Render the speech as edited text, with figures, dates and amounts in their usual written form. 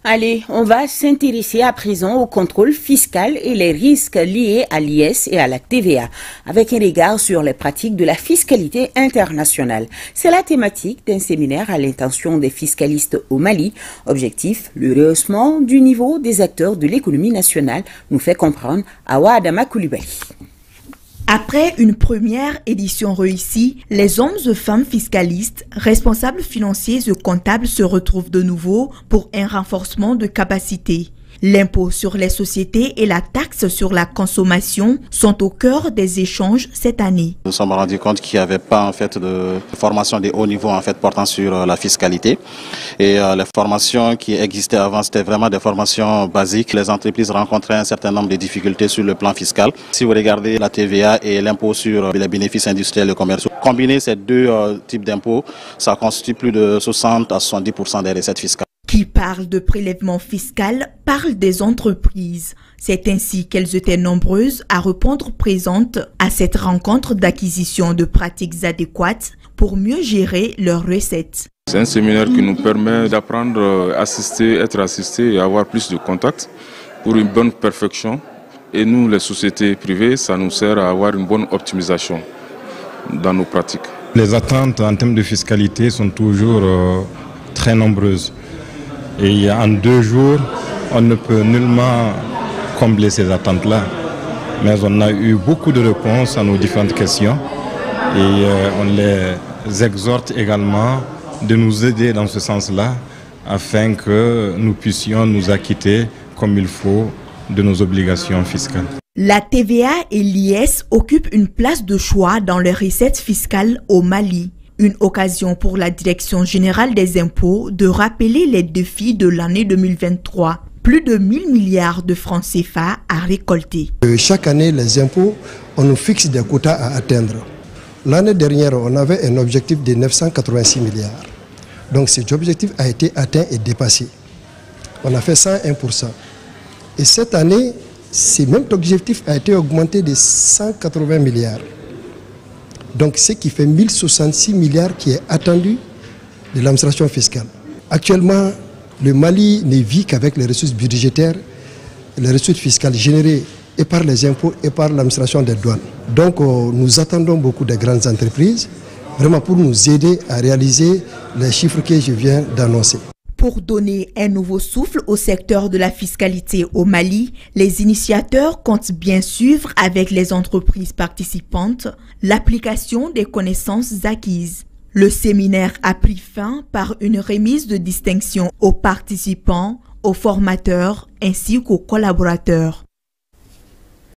Allez, on va s'intéresser à présent au contrôle fiscal et les risques liés à l'IS et à la TVA, avec un regard sur les pratiques de la fiscalité internationale. C'est la thématique d'un séminaire à l'intention des fiscalistes au Mali. Objectif, le rehaussement du niveau des acteurs de l'économie nationale, nous fait comprendre Awa Adama Coulibaly. Après une première édition réussie, les hommes et femmes fiscalistes, responsables financiers et comptables se retrouvent de nouveau pour un renforcement de capacité. L'impôt sur les sociétés et la taxe sur la consommation sont au cœur des échanges cette année. Nous nous sommes rendus compte qu'il n'y avait pas de formation de haut niveau portant sur la fiscalité. Et les formations qui existaient avant, c'était vraiment des formations basiques. Les entreprises rencontraient un certain nombre de difficultés sur le plan fiscal. Si vous regardez la TVA et l'impôt sur les bénéfices industriels et commerciaux, combiner ces deux types d'impôts, ça constitue plus de 60 à 70% des recettes fiscales. Qui parle de prélèvement fiscal parle des entreprises. C'est ainsi qu'elles étaient nombreuses à répondre présentes à cette rencontre d'acquisition de pratiques adéquates pour mieux gérer leurs recettes. C'est un séminaire qui nous permet d'apprendre à être assisté et avoir plus de contacts pour une bonne perfection. Et nous, les sociétés privées, ça nous sert à avoir une bonne optimisation dans nos pratiques. Les attentes en termes de fiscalité sont toujours très nombreuses. Et en 2 jours, on ne peut nullement combler ces attentes-là. Mais on a eu beaucoup de réponses à nos différentes questions. Et on les exhorte également de nous aider dans ce sens-là, afin que nous puissions nous acquitter comme il faut de nos obligations fiscales. La TVA et l'IS occupent une place de choix dans les recettes fiscales au Mali. Une occasion pour la Direction générale des impôts de rappeler les défis de l'année 2023. Plus de 1000 milliards de francs CFA à récolter. Chaque année, les impôts, on nous fixe des quotas à atteindre. L'année dernière, on avait un objectif de 986 milliards. Donc cet objectif a été atteint et dépassé. On a fait 101%. Et cette année, ce même objectif a été augmenté de 180 milliards. Donc, ce qui fait 1066 milliards qui est attendu de l'administration fiscale. Actuellement, le Mali ne vit qu'avec les ressources budgétaires, les ressources fiscales générées et par les impôts et par l'administration des douanes. Donc, nous attendons beaucoup de grandes entreprises, vraiment pour nous aider à réaliser les chiffres que je viens d'annoncer. Pour donner un nouveau souffle au secteur de la fiscalité au Mali, les initiateurs comptent bien suivre avec les entreprises participantes l'application des connaissances acquises. Le séminaire a pris fin par une remise de distinction aux participants, aux formateurs ainsi qu'aux collaborateurs.